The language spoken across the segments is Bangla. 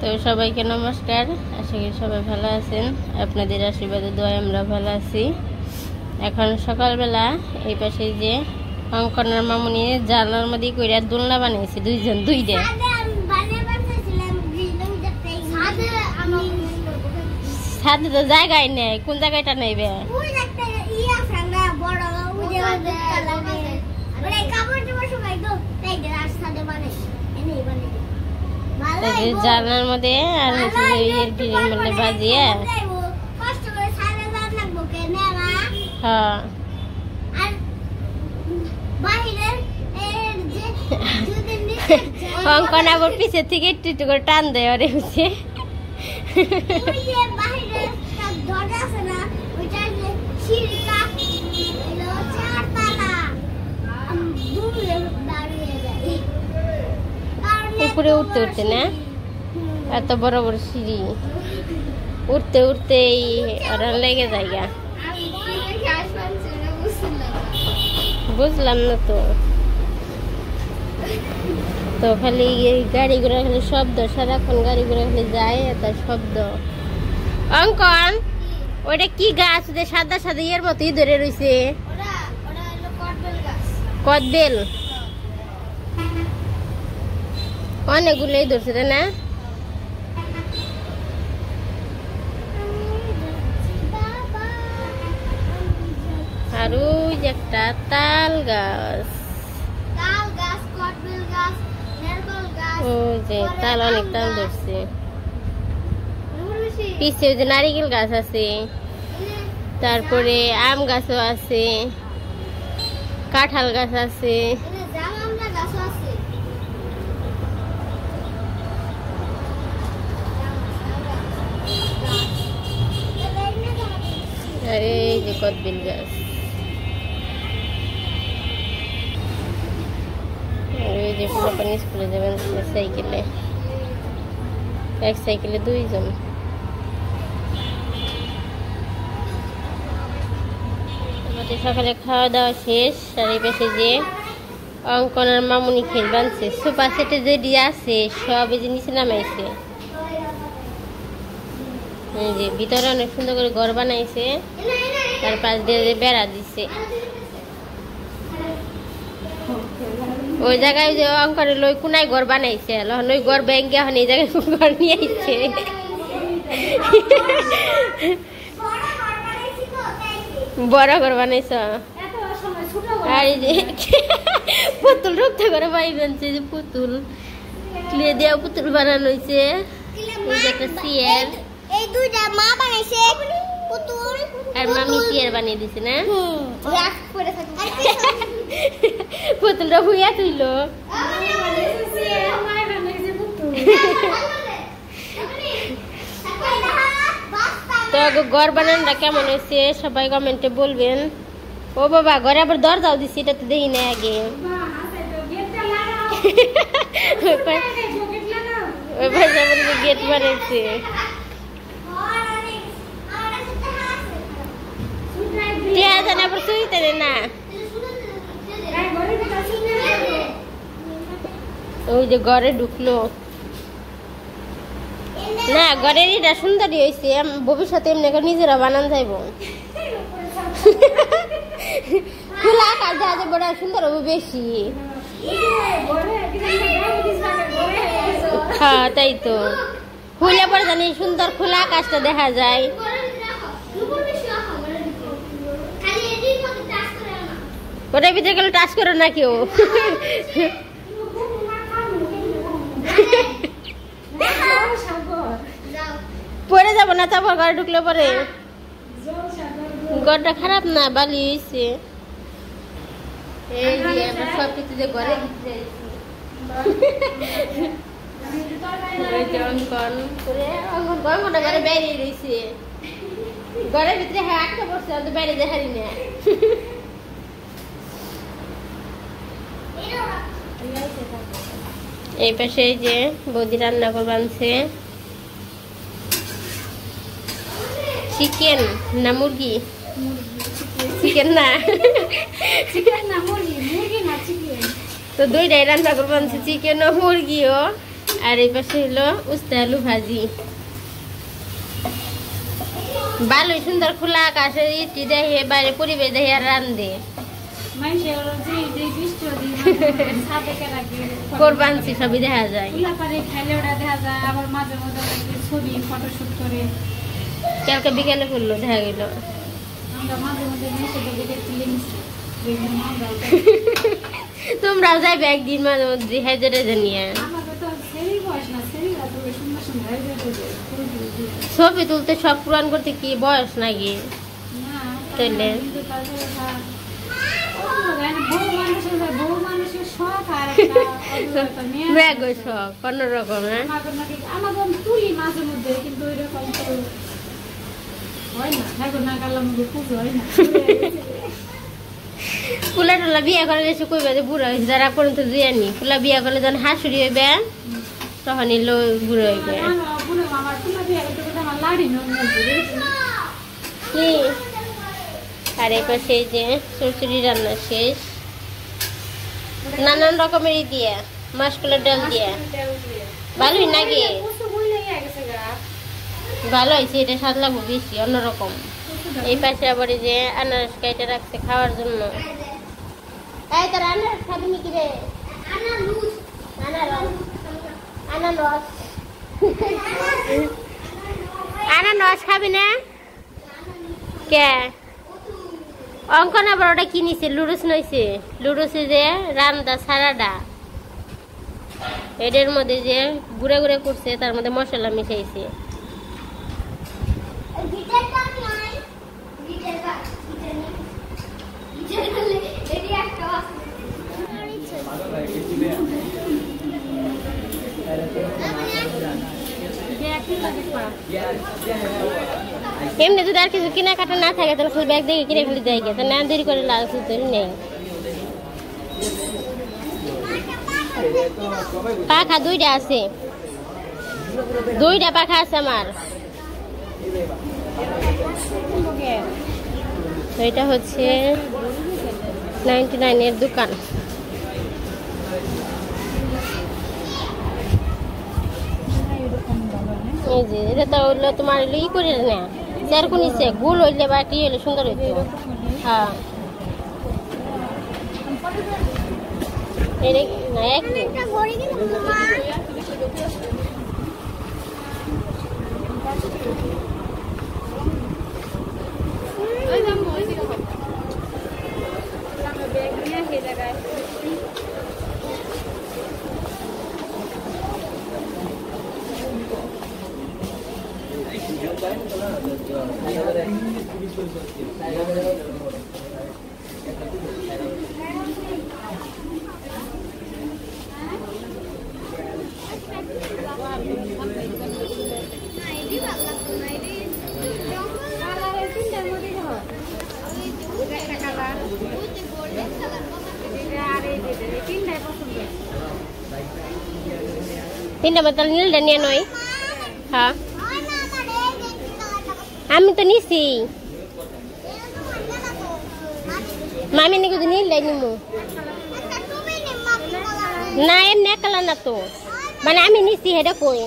তো সবাইকে নমস্কার, আশা করি সবাই ভালো আছেন। আপনাদের আশীর্বাদে দোয়ায় আমরা ভালো আছি। এখন সকালবেলা এই পাশে যে অঙ্কনের মামুনি জানার মধ্যে কইরা দোলনা বানিয়েছে, দুইটা। ছাদে তো জায়গায় নেই, কোন জায়গাটা নেইবে? জানার মধ্যে আর মধ্যে বাজিয়ে অঙ্কন আবার পিছের থেকে একটু করে টান দেয় ওরে হচ্ছে। উপরে উঠতে উঠতে না, এত বড় বড় সিঁড়ি উঠতে উঠতেই ওরা লেগে যায়। বুঝলাম না তো খালি গাড়ি ঘোড়া খালি শব্দ, সারাক্ষণ গাড়ি ঘোড়া খালি যায় এত শব্দ। অঙ্কন ওইটা কি গাছ? সাদা সাদা ইয়ের মতোই ধরে রয়েছে। কদবেল অনেকগুলোই ধরছে তাই না? আর ওই যে একটা তাল গাছ, ওই যে তাল, অনেক তাল ধরছে। পিছে ওই যে নারিকেল গাছ আছে, তারপরে আম গাছও আছে, কাঁঠাল গাছ আছে। আর এই যে কদবেল গাছ, এই যে পোলাপানি স্কুলে যাবেন সাইকেলে, এক সাইকেলে দুইজন। আমাদের সকালে খাওয়া দাওয়া শেষ। আর এই পাশে যে অঙ্কনের মামুনি খেল বানছে, সোফা সেটে যে দিয়ে আছে সব এই যে নিচে নামাইছে। এই যে ভিতরে অনেক সুন্দর করে ঘর বানাইছে, তার পাশ দিয়ে বেড়া দিছে। ওই জায়গায় যে অঙ্কনের লই কোনায় ঘর বানাইছে, ওই ঘর ব্যাংকে এখন এই জায়গায় ঘর নিয়ে আইছে। বড় ঘর বানাইছ। আর এই যে পুতুল রক্ত করে বাড়ি বানছে, যে পুতুল ক্লে দেওয়া পুতুল বানানো হয়েছে। এই যে একটা চেয়ার, এই দুইটা মা বানাইছে পুতুল, আর মামি চেয়ার বানিয়ে দিছে না? পুতুলটা হুইয়া তুইল। তো ঘর বানানোটা কেমন হয়েছে সবাই কমেন্টে বলবেন। ও বাবা, ঘরে আবার দরজাও দিছি, এটা তো দেখি না আগে। ওই ভাই গেট বানাইছে। ওই যে ঘরে ঢুকলো না, ঘরের এটা সুন্দরই হয়েছে। ভবিষ্যতে এমনি করে নিজেরা বানান যাইব। খোলা আকাশ দেখা যায়, বড় সুন্দর হবে বেশি। হ্যাঁ তাই তো, খুলে পরে জানি সুন্দর খোলা আকাশটা দেখা যায়। ওটার ভিতরে গেলে টাচ করো না কেউ। পরে যাবো না, তারপর ঘরে ঢুকলে পরে। ঘরটা খারাপ না, বালি হয়েছে। এই যে সব কিছু যে ঘরে অঙ্কনটা ঘরে বেরিয়ে রয়েছে, ঘরের ভিতরে হ্যাঁ আটকা পড়ছে, বাইরে দেখারি না। এই পাশে যে বৌদি রান্না করে বানছে, চিকেন না মুরগি? চিকেন না, চিকেন না মুরগি, মুরগি না চিকেন। তো দুইটাই রান্না করে বানছে, চিকেন ও মুরগিও। আর এই পাশে হলো উস্তা আলু ভাজি। ভালোই সুন্দর খোলা আকাশে ইটি দেখে বাইরে পরিবেশ দেখে আর রান্ধে কোরবানছি সবই দেখা যায়। কালকে বিকেলে করলো দেখা গেল। তোমরাও যাইবে একদিন মাঝে মধ্যে হাজারে জানিয়ে ছবি তুলতে সব পূরণ করতে কি বয়স নাকি? তাইলে শখ অন্যরকম। ফুলা টুলা বিয়া করে এসে কইবে যে বুড়া হয়েছে, যারা পর্যন্ত জুয়ানি ফুলা বিয়া করলে যখন হাসুরি হইবে তখন এলো বুড়ো হইবে। আর এই পাশে যে চুরচুরি রান্না শেষ, নানান রকমের দিয়ে মাসকলার ডাল দিয়ে ভালোই নাকি? ভালো হয়েছে, এটা স্বাদ লাগবে বেশি অন্যরকম। এই পাশে আবার যে আনারস কাইটা রাখছে খাওয়ার জন্য। এই তোর আনারস খাবি নাকি রে? আনারস খাবি না কে? অঙ্কন আবার ওটা কি নিছে? লুডুস নইছে। লুডুসে যে রান্দা সারাডা এটার মধ্যে যে গুঁড়া গুঁড়া করছে, তার মধ্যে মশলা মিশাইছে। এমনি যদি আর কিছু কেনাকাটা না থাকে তাহলে শুধু ব্যাগ দেখে কিনে ফেলে দেয়, তা না দেরি করে লাগছে তো নেই। পাখা দুইটা আছে, দুইটা পাখা আছে আমার। এটা হচ্ছে 99 এর দোকান। এই যে এটা তো হইলো তোমার ই করে না সেরকম নিচ্ছে, গোল হইলে বা কি হইলে সুন্দর হইতো। হ্যাঁ না একটু তিনটা বোতল নীলটা নিয়ে নয়। হ্যাঁ আমি তো নিছি, মামি নাকি নীলটাই নিমু না, এমনি কালার না তো, মানে আমি নিছি হেটা কই।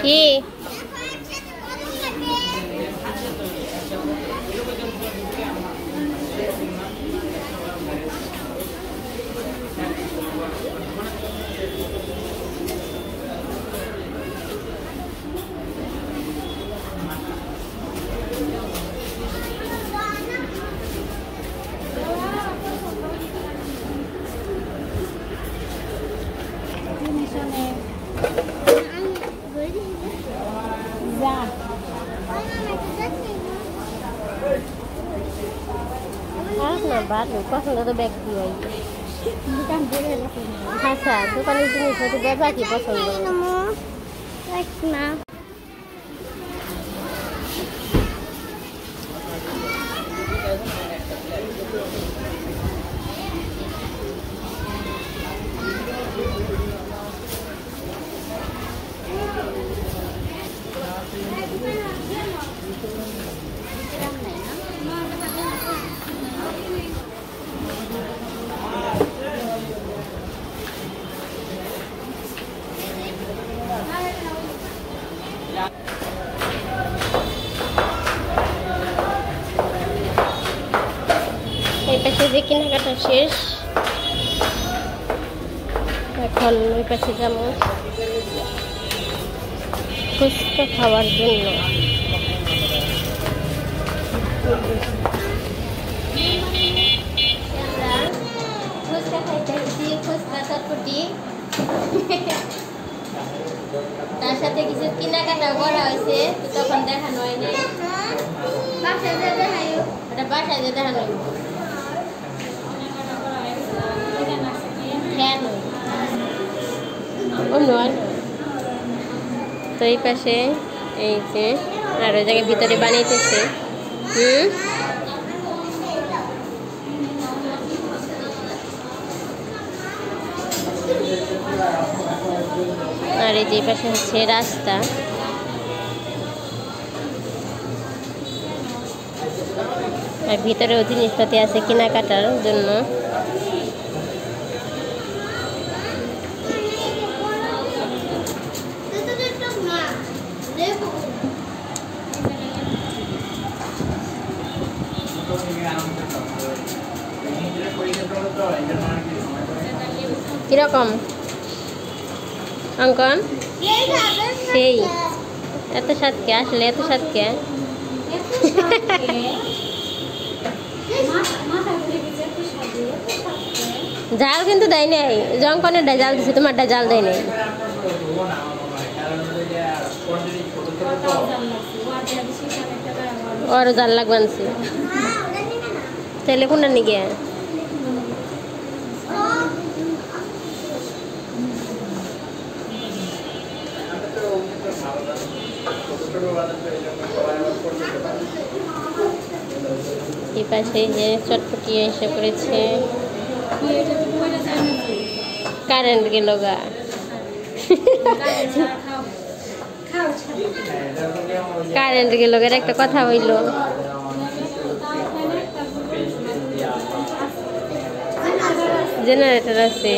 কি ভালো পছন্দ তো ব্যাগ কি হয় আচ্ছা দোকানের জিনিস হয়তো ব্যাগ কি পছন্দ না। কেনাকাটা শেষ, এখন ওই পাশে যাবো ফুচকা খাওয়ার জন্য। ফুচকা খাইতে হয়েছি, ফুচকা চটপটি, তার সাথে কিছু কেনাকাটা করা হয়েছে, তখন দেখানো হয়নি। বাসায় যে দেখাইও, এটা বাসায় যে দেখানো তো এই পাশে এই যে আর ওই জায়গায় ভিতরে বানাইতেছে। আর এই যে পাশে হচ্ছে রাস্তা। আর ভিতরেও জিনিসপাতি আছে কেনাকাটার জন্য। কিরকম অঙ্কন? সেই এত স্বাদকে আসলে এত স্বাদকে জাল কিন্তু দেয় নাই। জঙ্কনের জাল দিছে, তোমারটা জাল দেয় নাই। ওর জাল লাগবানছে, তাহলে কোনটা নিয়ে গিয়ে এই পাশে যে চটপটি এসে পড়েছে। কারেন্ট গেল গা, কারেন্ট গেল গা, একটা কথা হইল। জেনারেটর আছে,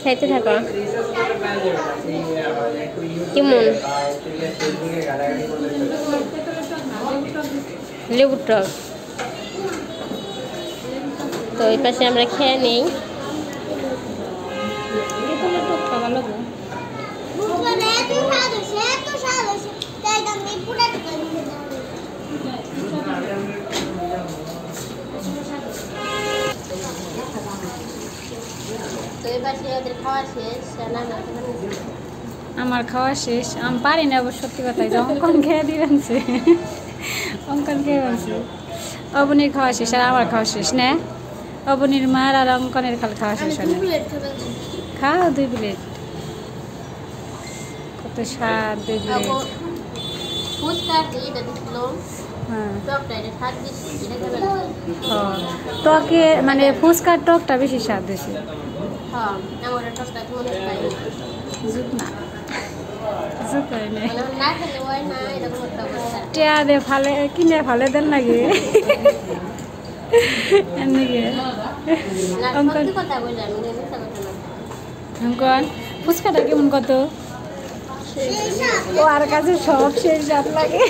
খাইতে থাকো। কেমন লেবুর টক? তো ওই পাশে আমরা খেয়ে নেই। আমার খাওয়া শেষ। আমি পারি না অবশ্য, সত্যি কথাই। অঙ্কন খেয়ে দিবেন, অঙ্কন খেয়ে বলছে অবনীর খাওয়া শেষ আর আমার খাওয়া শেষ না। অবনীর মার আর অঙ্কনের খাওয়া শেষ হয় না। খাও 2 প্লেট, কত স্বাদ 2 প্লেট। টকে মানে ফুচকার টকটা বেশি স্বাদ বেশি। টিয়া দে ফালে কিনে ফালে দেন লাগে অঙ্কন ফুচকাটা কেমন কত? ও আর কাছে সব সেই স্বাদ লাগে।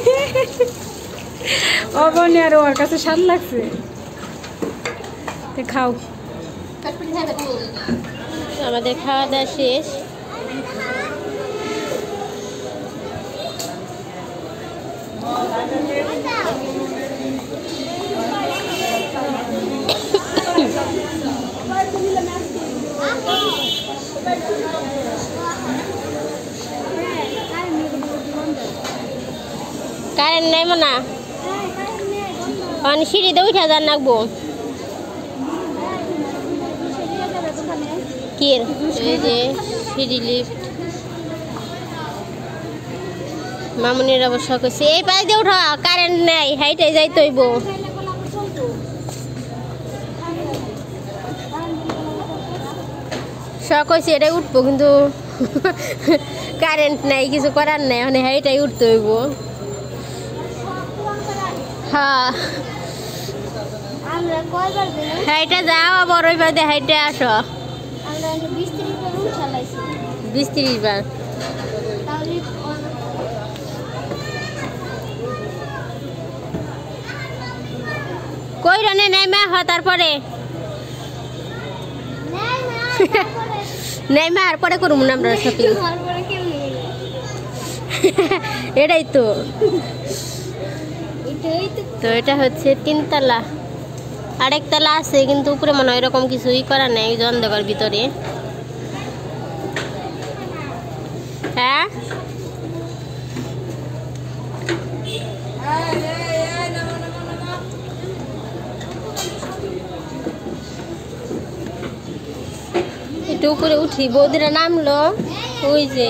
অবনী আর ওর কাছে স্বাদ লাগছে। খাও। আমাদের খাওয়া দাওয়া শেষ। কারেন্ট নাই মনা, সিঁড়িতে উঠা যান নাকবো। কি এই যে সিঁড়ি লিফট। মামুনির অবশ্য করছে এই পাশ দিয়ে উঠা, কারেন্ট নাই, হাইটাই যাইতে হইব। শখ হয়েছে এটাই উঠবো, কিন্তু কারেন্ট নাই, কিছু করার নাই, মানে হাইটাই উঠতে হইব। হ্যাঁ হাইটা যাও, আবার ওই বাদে হাইটে আসো। 20-30 বার এখানে নেমে হ তারপরে নেমে আর পরে করবো না আমরা শপিং এটাই তো এটা হচ্ছে 3 তলা আরেক তলা আছে কিন্তু উপরে মনে হয় এরকম কিছুই করা নেই অন্ধকার ভিতরে হ্যাঁ একটু উপরে উঠি বৌদিরা নামলো ওই যে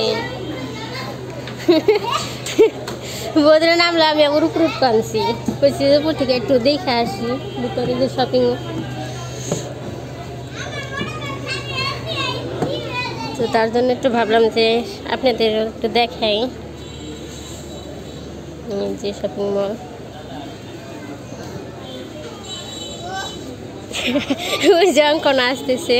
বৌদিরা নামলো আমি আবার উপরে কানছি বলছি উপর থেকে একটু দেখে আসি ভিতরে যে শপিং তো তার জন্য একটু ভাবলাম যে আপনাদের একটু দেখাই যে শপিং মল ওই যে অঙ্কন আসতেছে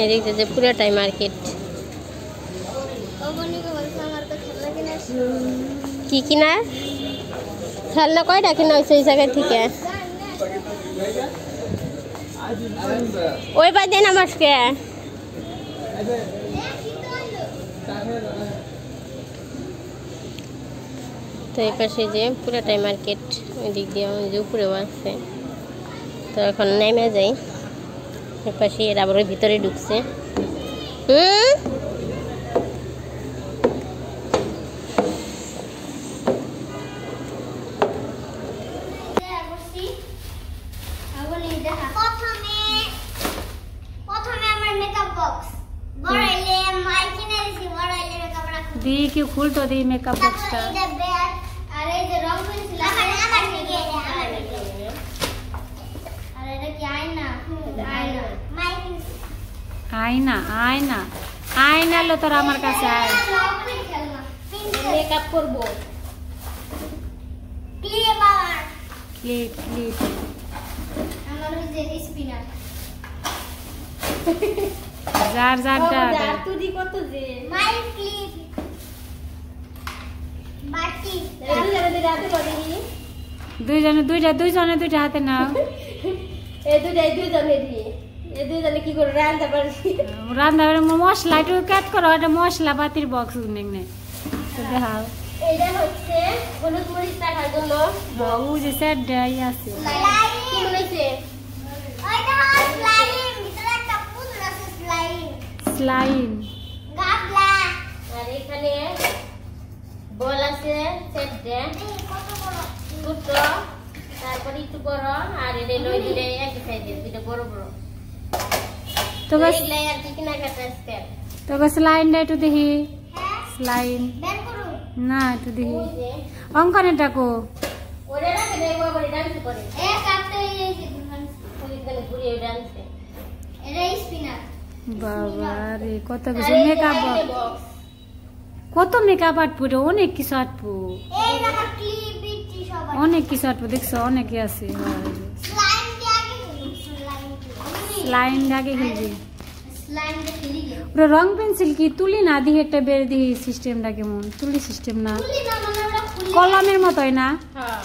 এদিকে যে পুরাটাই মার্কেট কি কিনা খেলনা কয়টা কিনা হয়েছে এই জায়গা থেকে ওই বাই দেন আমাকে তো এই পাশে যে পুরাটাই মার্কেট ওই দিক দিয়ে যে উপরেও আছে তো এখন নেমে যাই এর পাশে এর আবার ওই ভিতরে ঢুকছে दी क्यों खुल तो दी मेकअप बॉक्स का अरे जो रंग पेंसिल अरे এটা কি আয়না आईना आईना आईना लो তোর আমার কাছে আয় মেকআপ করব ক্লিপ বাবা ক্লিপ ক্লিপ আমার ওই যে স্পিনার जार जार जार তুই দি কত যে মাই ক্লিপ বাটি রাতে কদিনি দুইজনে দুইটা হাতে নাও এই দুইজনে দি এই দুইজনে কি করে রান্না পারছি রান্না মশলা একটু কাট করো এটা মশলা পাতির বক্স নেই তো দেখাও এটা হচ্ছে হলুদ মরিচ রাখার জন্য ও যে সেট দেই আছে কি বলেছে ওইটা স্লাইম ভিতরে একটা পুতুল আছে স্লাইম স্লাইম গাবলা আর এখানে বল আছে সেট দে কত বড় ছোট তারপরে একটু বড় আর এটা লই দিলে একই সাইজে দুটো বড় বড় তো বস এই লেয়ার কি কিনা কাটা স্টেপ তো বস লাইন দে একটু দেখি হ্যাঁ স্লাইম বের করো না একটু দেখি ওই যে অঙ্কনের ডাকো ওরে রাখে দেব বড় ডান্স করে এ কাটতে এই যে ওইখানে ঘুরিয়ে ডান্স এটা স্পিনার বাবা রে কত কিছু মেকআপ কত মেকআপ আটপুরে অনেক কিছু আটপু এই দেখো ক্লিপ বিটি সব অনেক কিছু আটপু দেখছো অনেকই আছে স্লাইম দিয়ে আগে স্লাইম আগে খেলবি স্লাইম দিয়ে খেলি গে ওরা রং পেন্সিল কি তুলি না দিয়ে একটা বের দিয়ে সিস্টেমটা কেমন তুলি সিস্টেম না তুলি না মানে ওরা খুলি কলমের মতোই না হ্যাঁ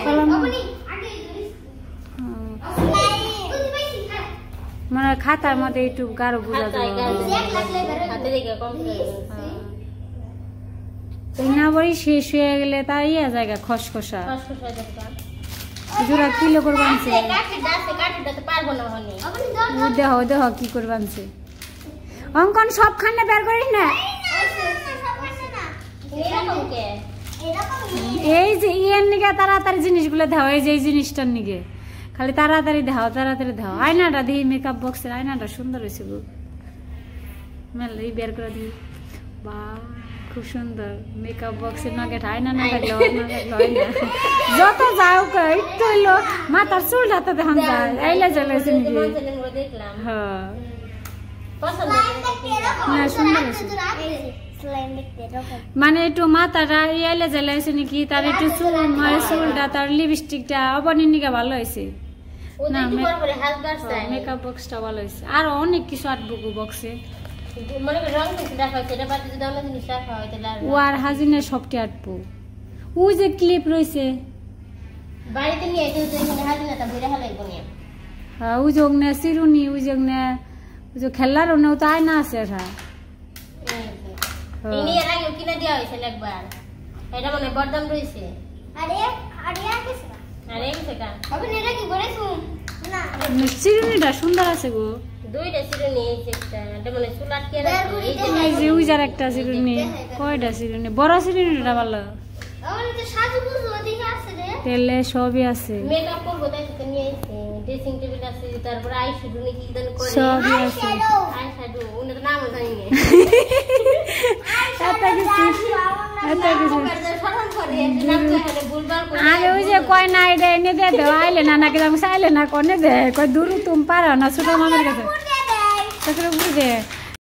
কলম আপনি আগে স্লাইম তুই পাইছি মানে খাতার মধ্যে একটু গাঢ় বোঝা যায় হাতে দেখে কম্পিউটার এই না বড়ি শেষ হয়ে গেলে তার ইয়ে জায়গা খসখসা খসখসা দেখা জোড়া কিলো করে বানছে কাটতে পারবো না হনি আপনি দেহ কি করে বানছে অঙ্কন সবখানে বের করিস না এরকম কে এই যে ইয়ের নিগে তাড়াতাড়ি জিনিসগুলো দাও এই যে এই জিনিসটার নিগে খালি তাড়াতাড়ি দাও আয়নাটা দিই মেকআপ বক্সের আয়নাটা সুন্দর হয়েছে গো মেলাই বের করে দিই বা খুব সুন্দর মেকআপ বক্সের নাগে আয়না না থাকলে হয় না যত যাও একটু হইলো মাথার চুলটা তো দেখান যায় এইলে জ্বলেছে নিগে দেখলাম হ্যাঁ পছন্দ না সুন্দর হয়েছে স্লাইম দেখতে এরকম মানে একটু মাথাটা ইয়াইলে জ্বালাইছে নাকি তার একটু চুলটা তার লিপস্টিকটা অবনীর নিকে ভালো হয়েছে ওদের একটু বড় করে হাত বাড়ছে মেকআপ বক্সটা ভালো হয়েছে আর অনেক কিছু আটবো বক্সে মনে করে রং কিছু রাখা হয়েছে এটা বাড়িতে যদি অন্য জিনিস রাখা হয় তাহলে ও আর হাজিনে সবটি আটবো ওই যে ক্লিপ রয়েছে বাড়িতে নিয়ে এসে তো এখানে হাজিনাটা ভরে হালাইব নিয়ে হ্যাঁ ওই যোগ নে চিরুনি ওই যোগ নে ওই যে খেলার ওনেও তো আয়না আছে এটা এই নিয়ে আগে কিনে দেওয়া হয়েছিল একবার এটা মনে বরদাম রয়েছে আরে আরে কিছু না আরে কিছু কা আপনি এটা কি করেছো না চিরুনিটা সুন্দর আছে গো দুইটা চিরুনি এই যে একটা এটা মনে চুল আটকে রাখছে এই যে এই যে ওই যার একটা চিরুনি কয়টা চিরুনি বড় চিরুনিটা ভালো আমার তো সাজু বুঝলো দেখে আছে রে তেলে সবই আছে মেকআপ করবো তাই তো নিয়ে এসেছে ড্রেসিং টেবিল আছে তারপর আই শ্যাডো নাকি কি জানি করে সবই আছে আই শ্যাডো ওটা তো নামও জানি না এত কিছু সরল করে একটা নাম তো এখানে ভুলভাল করে আগে ওই যে কয় না এটা এনে দে দেও আইলে না নাকি আমি চাইলে না কোনে দে কয় দূর তুমি পারো না ছোট মামার কাছে দে দেয় তাকে বুঝে